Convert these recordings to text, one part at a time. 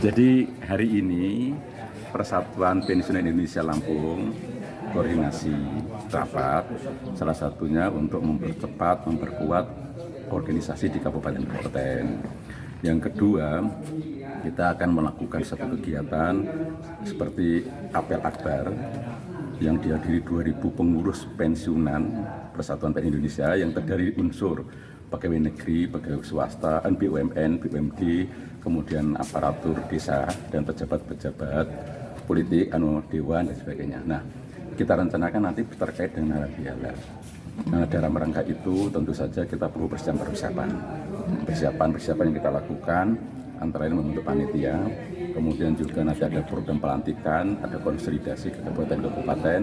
Jadi hari ini Persatuan Pensiunan Indonesia Lampung koordinasi rapat, salah satunya untuk mempercepat, memperkuat organisasi di kabupaten-kabupaten. Yang kedua, kita akan melakukan satu kegiatan seperti apel akbar yang dihadiri 2.000 pengurus pensiunan Persatuan PNI Indonesia yang terdiri unsur pegawai negeri, pegawai swasta, BUMN, BUMD, kemudian aparatur desa dan pejabat-pejabat politik, dewan dan sebagainya. Nah, kita rencanakan nanti terkait dengan halal bihalal. Nah, dalam rangka itu tentu saja kita perlu persiapan yang kita lakukan, antara lain membentuk panitia, kemudian juga nanti ada program pelantikan, ada konsolidasi ke kabupaten-kabupaten,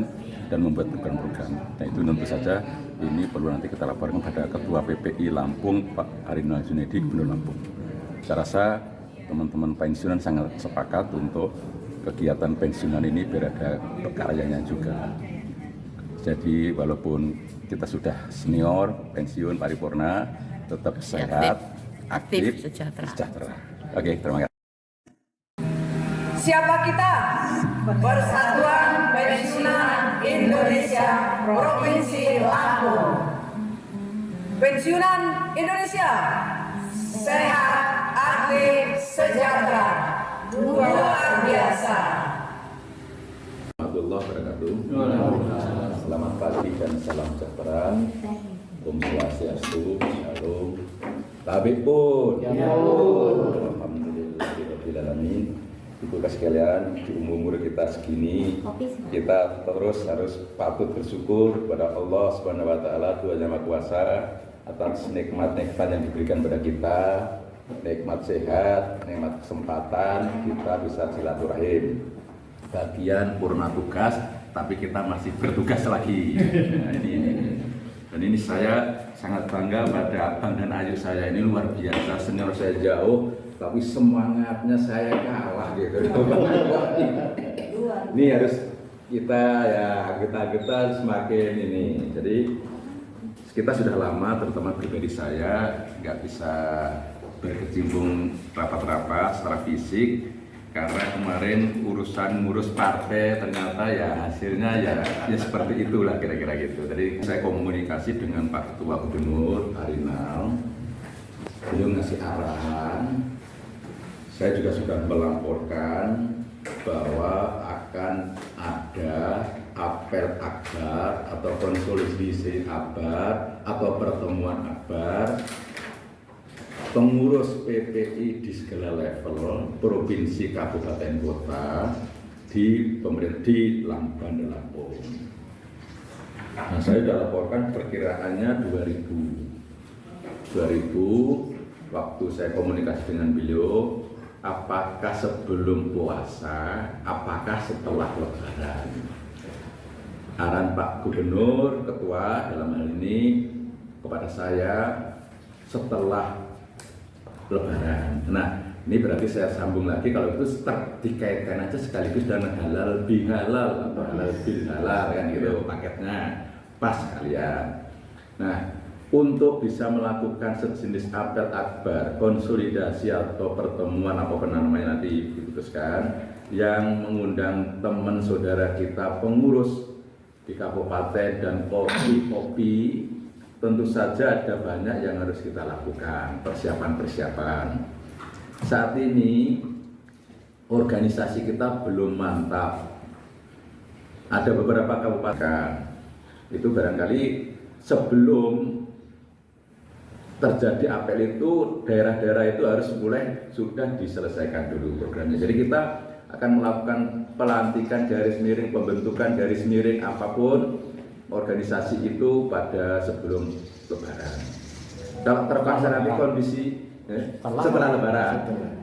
dan membuat program-program. Nah, itu tentu saja ini perlu nanti kita laporkan pada Ketua PPI Lampung, Pak Harinal Junedi, Gubernur Lampung. Saya rasa teman-teman pensiunan sangat sepakat untuk kegiatan pensiunan ini biar ada pekarayanya juga. Jadi walaupun kita sudah senior, pensiun, paripurna, tetap sehat, aktif, sejahtera. Oke, terima kasih. Siapa kita? Persatuan Pensiunan Indonesia Provinsi Lampung. Pensiunan Indonesia sehat, aktif, sejahtera, luar biasa. Warahmatullahi wabarakatuh. Selamat pagi dan salam sejahtera. Om Swastiastu, Shalom. Tabib pun. Alhamdulillah. Ibu sekalian, di umur kita segini, kita terus harus patut bersyukur kepada Allah Subhanahu wa taala, Tuhan Yang Maha Kuasa, atas nikmat-nikmat yang diberikan kepada kita, nikmat sehat, nikmat kesempatan, kita bisa silaturahim. Bagian purna tugas, tapi kita masih bertugas lagi. Nah, dan ini saya sangat bangga pada abang dan ayu saya, ini luar biasa, senior saya jauh, tapi semangatnya saya kalah gitu. Ini harus kita semakin ini. Jadi kita sudah lama, terutama pribadi saya nggak bisa berkecimpung rapat-rapat secara fisik karena kemarin ngurus partai ternyata ya hasilnya ya seperti itulah kira-kira gitu. Jadi saya komunikasi dengan Pak Ketua Gubernur Harinal, beliau ngasih arahan. Saya juga sudah melaporkan bahwa akan ada apel akbar atau konsolidasi akbar atau pertemuan akbar pengurus PPI di segala level, provinsi, kabupaten, kota di Lampung. Nah, saya sudah laporkan perkiraannya 2000 waktu saya komunikasi dengan beliau, apakah sebelum puasa, apakah setelah lebaran. Arahan Pak Gubernur, Ketua dalam hal ini kepada saya setelah lebaran. Nah, ini berarti saya sambung lagi, kalau itu dikaitkan aja sekaligus dengan halal bihalal atau halal bil halal kan gitu paketnya pas kalian. Nah, untuk bisa melakukan sejenis apel akbar, konsolidasi atau pertemuan apapun namanya nanti diputuskan, yang mengundang teman saudara kita pengurus di kabupaten dan kopi, tentu saja ada banyak yang harus kita lakukan, persiapan. Saat ini organisasi kita belum mantap. Ada beberapa kabupaten itu barangkali sebelum terjadi apel itu daerah-daerah itu harus mulai sudah diselesaikan dulu programnya. Jadi kita akan melakukan pelantikan garis miring, pembentukan garis miring apapun organisasi itu pada sebelum lebaran. Kalau terpaksa nanti kondisi setelah lebaran,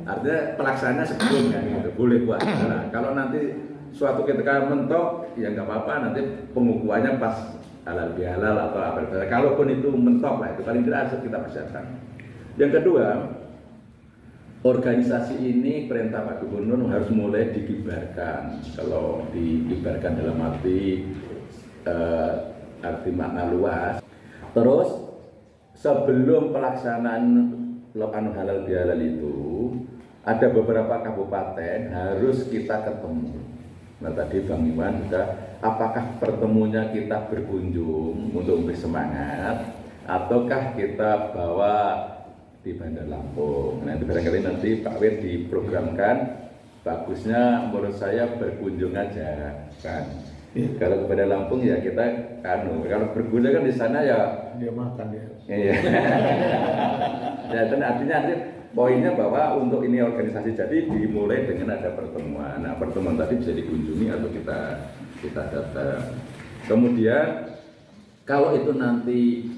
artinya pelaksanaannya sebelumnya gitu, boleh buat. Nah, kalau nanti suatu ketika mentok, ya nggak apa-apa, nanti pengukuhannya pas halal bihalal atau apa. Kalaupun itu mentok lah, itu paling tidak harus kita persiapkan. Yang kedua, organisasi ini perintah Pak Gubernur harus mulai dikibarkan. Kalau dikibarkan dalam arti makna luas. Terus sebelum pelaksanaan halal bihalal itu ada beberapa kabupaten harus kita ketemu. Nah tadi Bang Iwan juga, apakah pertemunya kita berkunjung untuk lebih semangat, ataukah kita bawa di Bandar Lampung. Nah itu barangkali nanti Pak Wir diprogramkan, bagusnya menurut saya berkunjung aja kan. Kalau kepada Lampung ya kita kalau berkunjung kan di sana ya dia makan ya. Iya. Ya dan artinya nanti poinnya bahwa untuk ini organisasi jadi dimulai dengan ada pertemuan. Nah pertemuan tadi bisa dikunjungi atau kita datang. Kemudian kalau itu nanti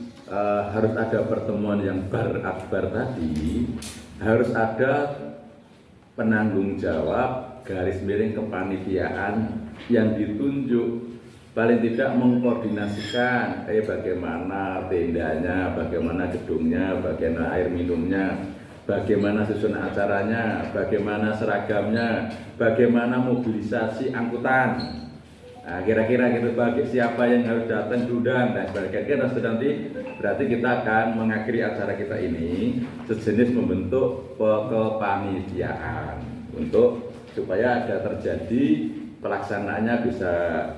harus ada pertemuan yang bar-akbar tadi, harus ada penanggung jawab garis miring kepanitiaan yang ditunjuk, paling tidak mengkoordinasikan bagaimana tendanya, bagaimana gedungnya, bagaimana air minumnya, bagaimana susunan acaranya, bagaimana seragamnya, bagaimana mobilisasi angkutan. Nah, kira-kira gitu bagi siapa yang harus datang diundang dan sebagainya. Nanti berarti kita akan mengakhiri acara kita ini sejenis membentuk kepanitiaan untuk supaya ada terjadi pelaksanaannya bisa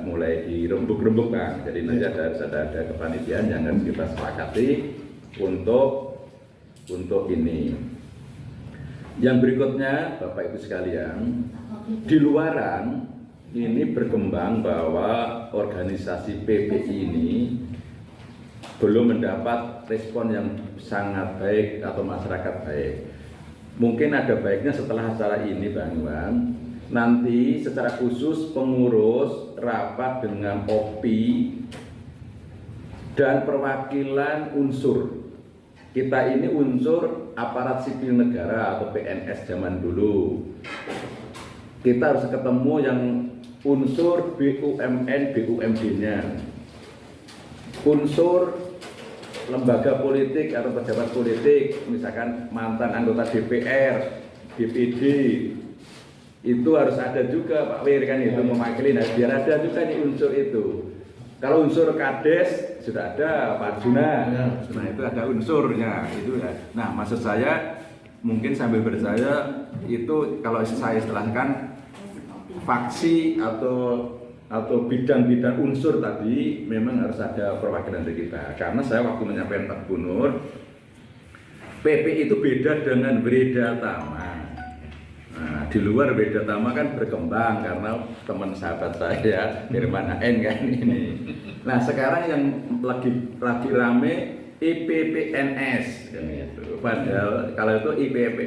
mulai dirembuk-rembuk Bang. Jadi nanti harus ada kepanitiaan yang akan kita sepakati untuk ini. Yang berikutnya Bapak Ibu sekalian, di luaran ini berkembang bahwa organisasi PPI ini belum mendapat respon yang sangat baik atau masyarakat baik. Mungkin ada baiknya setelah acara ini Bang Iwan, nanti secara khusus pengurus rapat dengan OPI dan perwakilan unsur. Kita ini unsur aparat sipil negara atau PNS zaman dulu. Kita harus ketemu yang unsur BUMN, BUMD-nya, unsur lembaga politik atau pejabat politik, misalkan mantan anggota DPR, DPD, itu harus ada juga Pak Wir kan itu mewakili. Nah biar ada juga nih unsur itu. Kalau unsur Kades sudah ada Pak Arjuna, nah itu ada unsurnya itu. Nah maksud saya mungkin sambil berjaya itu kalau saya istilahkan faksi atau bidang-bidang unsur tadi memang harus ada perwakilan dari kita. Karena saya waktu menyampaikan Pak Gubernur, PP itu beda dengan Breda Tama. Nah, di luar Breda Tama kan berkembang karena teman sahabat saya Herman N kan ini. Nah sekarang yang lagi rame IPPNS kan gitu. Padahal kalau itu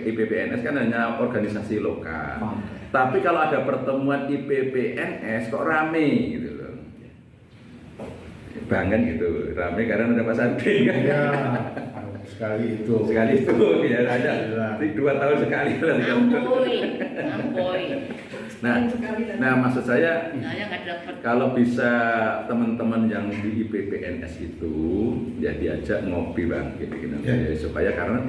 IPPNS kan hanya organisasi lokal. Tapi kalau ada pertemuan IPPNS kok rame gitu loh. Banget gitu, rame karena ada Pak Sandi kan. Ya, sekali itu ya ada 2 tahun sekali lah. Ampoi. Nah maksud saya kalau bisa teman-teman yang di IPPNS itu ya diajak ngopi Bang gitu, ya. Supaya karena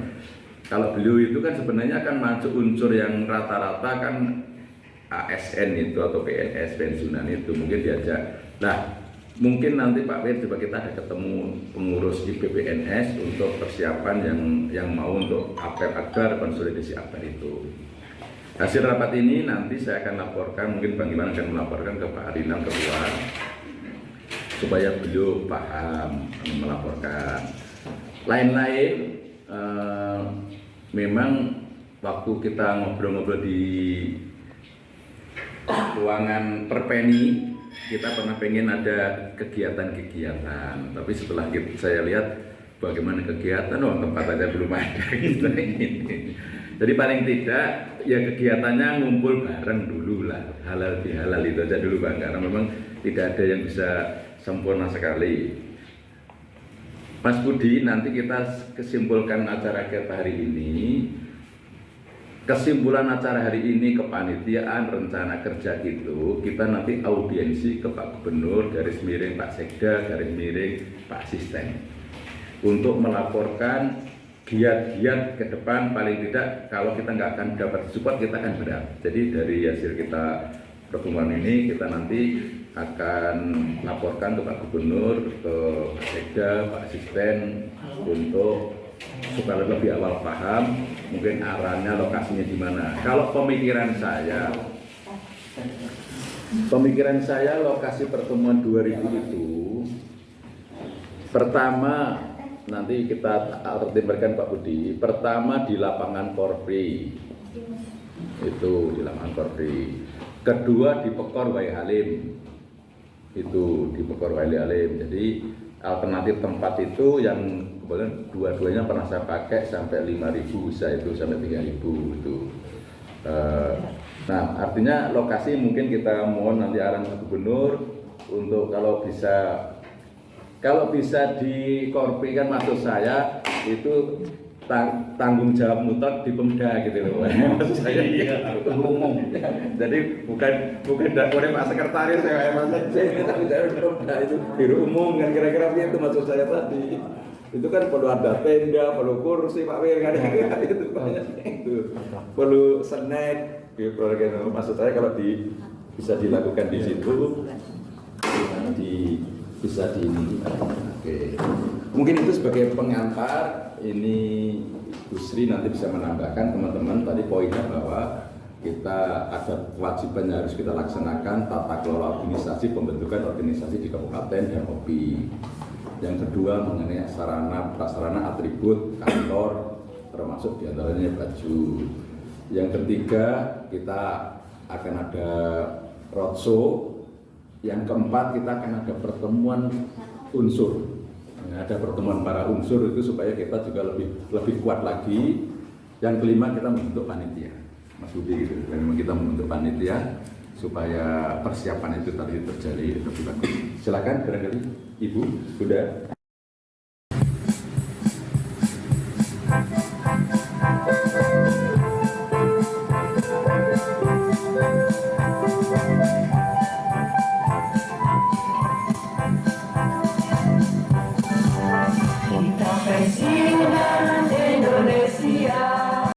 kalau beliau itu kan sebenarnya kan masuk unsur yang rata-rata kan ASN itu atau PNS pensiunan itu mungkin diajak. Nah mungkin nanti Pak Wir coba kita ada ketemu pengurus IPPNS untuk persiapan yang mau untuk apel akbar konsolidasi akbar itu. Hasil rapat ini nanti saya akan laporkan, mungkin Bang Iwan akan melaporkan ke Pak Arinal Ketua supaya beliau paham melaporkan. Lain-lain memang waktu kita ngobrol-ngobrol di ruangan Perpeni kita pernah pengen ada kegiatan-kegiatan, tapi setelah saya lihat bagaimana kegiatan, tempat aja belum ada gitu. Jadi paling tidak ya kegiatannya ngumpul bareng dulu lah, halal bihalal itu aja dulu Bang, karena memang tidak ada yang bisa sempurna sekali. Mas Budi, nanti kita kesimpulkan acara kita hari ini. Kesimpulan acara hari ini kepanitiaan rencana kerja itu kita nanti audiensi ke Pak Gubernur, garis miring Pak Sekda, garis miring Pak Asisten untuk melaporkan giat-giat ke depan. Paling tidak kalau kita nggak akan dapat support kita akan berat. Jadi dari hasil kita pertemuan ini kita nanti akan laporkan ke Pak Gubernur, ke Pak Sekda, Pak Asisten untuk supaya lebih awal paham mungkin arahnya lokasinya di mana. Kalau pemikiran saya lokasi pertemuan 2000 itu pertama nanti kita pertimbangkan Pak Budi. Pertama di lapangan Korpri, itu di lapangan Korpri. Kedua di Pekor Wai Halim, itu di Pekor Wai Halim. Jadi alternatif tempat itu yang kemudian dua-duanya pernah saya pakai sampai 5.000, bisa itu sampai 3.000 itu. Nah, artinya lokasi mungkin kita mohon nanti arahan Pak Gubernur untuk kalau bisa di Korpi kan maksud saya itu tanggung jawab mutlak di Pemda gitu loh. Maksud saya umum. Jadi bukan oleh Pak Sekretaris ya Mas Sekjen, tapi saya Pemda itu biro umum kan kira-kira itu maksud saya tadi. Itu kan perlu ada tenda, perlu kursi Pak Wir kan itu banyak itu. Perlu snack, maksud saya kalau bisa dilakukan di situ bisa di ini. Oke. Mungkin itu sebagai pengantar. Ini Bu Sri nanti bisa menambahkan teman-teman tadi poinnya bahwa kita ada kewajiban yang harus kita laksanakan tata kelola organisasi, pembentukan organisasi di kabupaten dan OPI. Yang kedua mengenai sarana prasarana atribut kantor termasuk diantaranya baju. Yang ketiga kita akan ada roadshow. Yang keempat kita akan ada pertemuan unsur. Ada pertemuan para unsur itu supaya kita juga lebih kuat lagi. Yang kelima kita membentuk panitia, Mas Budi gitu. Dan memang kita membentuk panitia supaya persiapan itu tadi terjadi lebih bagus. Silakan barangkali Ibu, Bunda.